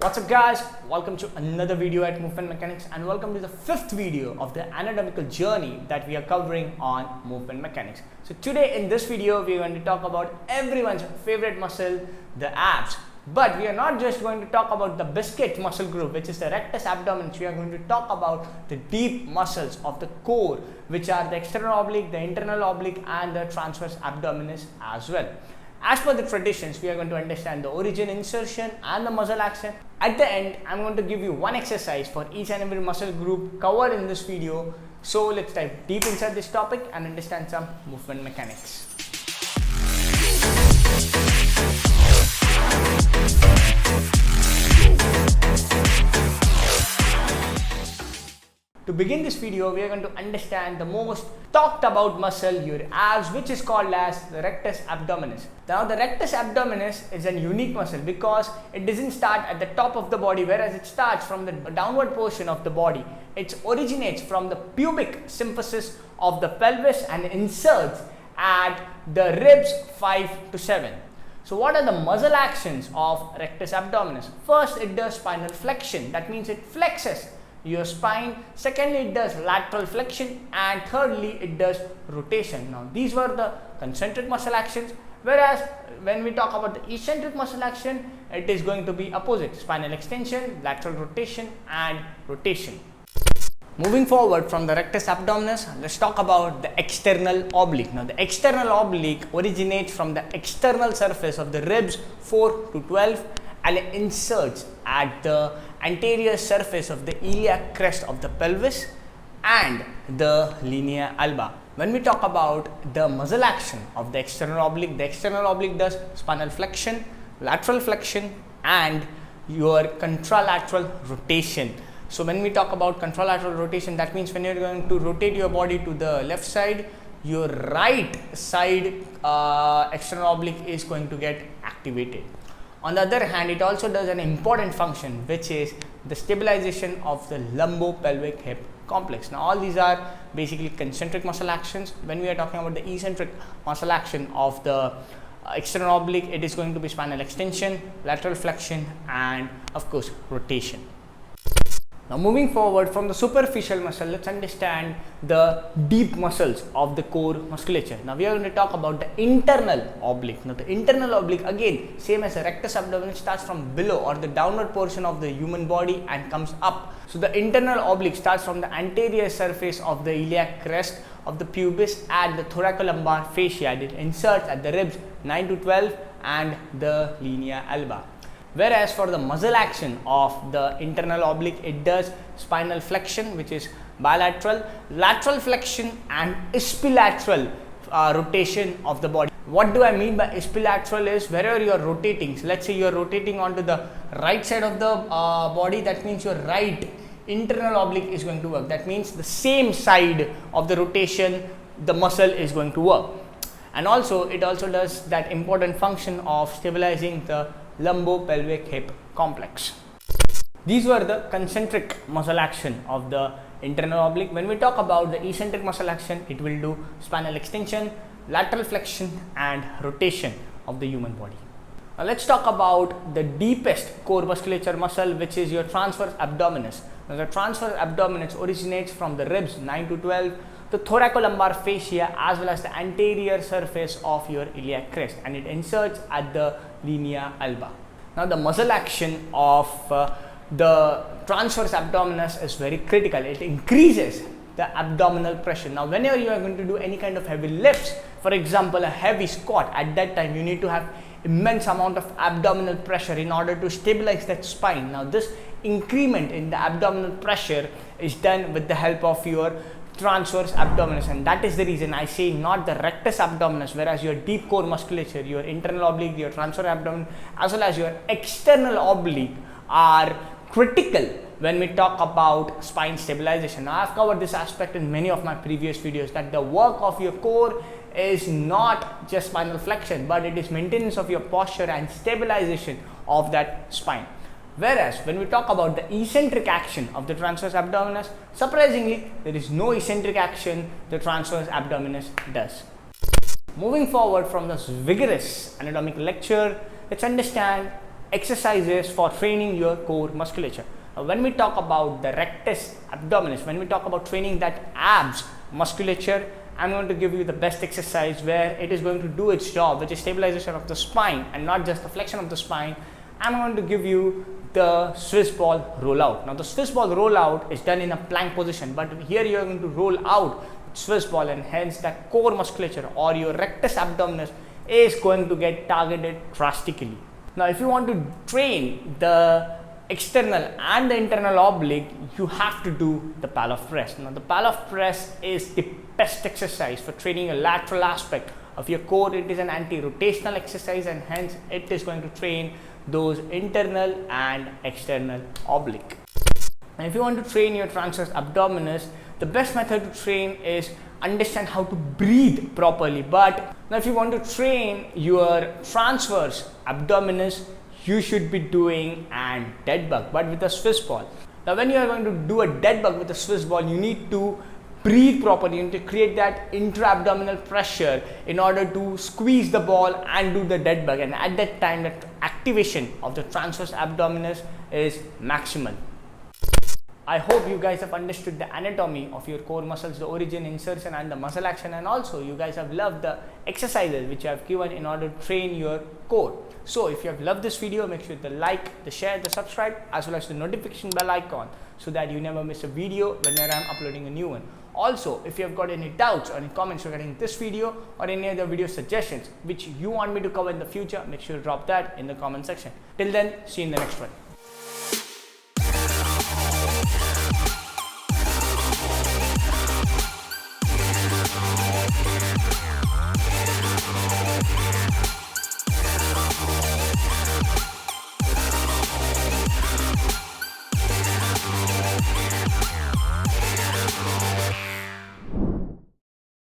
What's up guys, welcome to another video at Movement Mechanics and welcome to the fifth video of the anatomical journey that we are covering on movement mechanics. So today in this video we are going to talk about everyone's favorite muscle, the abs. But we are not just going to talk about the biscuit muscle group, which is the rectus abdominis. We are going to talk about the deep muscles of the core, which are the external oblique, the internal oblique and the transverse abdominis as well. As per the traditions, we are going to understand the origin, insertion and the muscle action. At the end, I am going to give you one exercise for each and every muscle group covered in this video. So let's dive deep inside this topic and understand some movement mechanics. To begin this video, we are going to understand the most talked about muscle, your abs, which is called as the rectus abdominis. Now, the rectus abdominis is a unique muscle because it doesn't start at the top of the body, whereas it starts from the downward portion of the body. It originates from the pubic symphysis of the pelvis and inserts at the ribs 5 to 7. So what are the muscle actions of rectus abdominis? First, it does spinal flexion. That means it flexes your spine. Secondly, it does lateral flexion, and thirdly, it does rotation. Now, these were the concentric muscle actions, whereas when we talk about the eccentric muscle action, it is going to be opposite: spinal extension, lateral rotation and rotation. Moving forward from the rectus abdominis, let's talk about the external oblique. Now, the external oblique originates from the external surface of the ribs 4 to 12 and it inserts at the anterior surface of the iliac crest of the pelvis and the linea alba. When we talk about the muscle action of the external oblique does spinal flexion, lateral flexion and your contralateral rotation. So when we talk about contralateral rotation, that means when you are going to rotate your body to the left side, your right side external oblique is going to get activated. On the other hand, it also does an important function, which is the stabilization of the lumbo-pelvic hip complex. Now, all these are basically concentric muscle actions. When we are talking about the eccentric muscle action of the external oblique, it is going to be spinal extension, lateral flexion and of course rotation. Now, moving forward from the superficial muscle, let's understand the deep muscles of the core musculature. Now, we are going to talk about the internal oblique. Now, the internal oblique, again, same as the rectus abdominis, starts from below or the downward portion of the human body and comes up. So, the internal oblique starts from the anterior surface of the iliac crest of the pubis at the thoracolumbar fascia. It inserts at the ribs 9 to 12 and the linea alba. Whereas for the muscle action of the internal oblique, it does spinal flexion, which is bilateral, lateral flexion and ispilateral rotation of the body. What do I mean by ispilateral is wherever you are rotating. So let's say you are rotating onto the right side of the body, that means your right internal oblique is going to work. That means the same side of the rotation, the muscle is going to work. And also, it also does that important function of stabilizing the lumbo-pelvic hip complex. These were the concentric muscle action of the internal oblique. When we talk about the eccentric muscle action, it will do spinal extension, lateral flexion and rotation of the human body. Now, let's talk about the deepest core musculature muscle, which is your transverse abdominis. Now, the transverse abdominis originates from the ribs 9 to 12, the thoracolumbar fascia as well as the anterior surface of your iliac crest, and it inserts at the linea alba. Now, the muscle action of the transverse abdominis is very critical. It increases the abdominal pressure. Now, whenever you are going to do any kind of heavy lifts, for example a heavy squat, at that time you need to have immense amount of abdominal pressure in order to stabilize that spine. Now, this increment in the abdominal pressure is done with the help of your transverse abdominis, and that is the reason I say not the rectus abdominis, whereas your deep core musculature, your internal oblique, your transverse abdominis as well as your external oblique are critical when we talk about spine stabilization. Now, I have covered this aspect in many of my previous videos, that the work of your core is not just spinal flexion, but it is maintenance of your posture and stabilization of that spine. Whereas when we talk about the eccentric action of the transverse abdominis, surprisingly, there is no eccentric action the transverse abdominis does. Moving forward from this vigorous anatomical lecture, let's understand exercises for training your core musculature. When we talk about the rectus abdominis, when we talk about training that abs musculature, I'm going to give you the best exercise where it is going to do its job, which is stabilization of the spine and not just the flexion of the spine. I'm going to give you the Swiss ball rollout. Now the Swiss ball rollout is done in a plank position, but here you are going to roll out Swiss ball, and hence that core musculature or your rectus abdominis is going to get targeted drastically. Now if you want to train the external and the internal oblique, you have to do the pal-off press. Now the pal-off press is the best exercise for training a lateral aspect of your core. It is an anti-rotational exercise, and hence it is going to train those internal and external oblique. And if you want to train your transverse abdominis, the best method to train is understand how to breathe properly. But now if you want to train your transverse abdominis, you should be doing a dead bug, but with a Swiss ball. Now when you are going to do a dead bug with a Swiss ball, you need to breathe properly. You need to create that intra-abdominal pressure in order to squeeze the ball and do the dead bug, and at that time the activation of the transverse abdominis is maximal. I hope you guys have understood the anatomy of your core muscles, the origin, insertion and the muscle action, and also you guys have loved the exercises which I have given in order to train your core. So if you have loved this video, make sure to like, the share, the subscribe as well as the notification bell icon so that you never miss a video whenever I am uploading a new one. Also, if you have got any doubts or any comments regarding this video or any other video suggestions which you want me to cover in the future, make sure to drop that in the comment section. Till then, see you in the next one.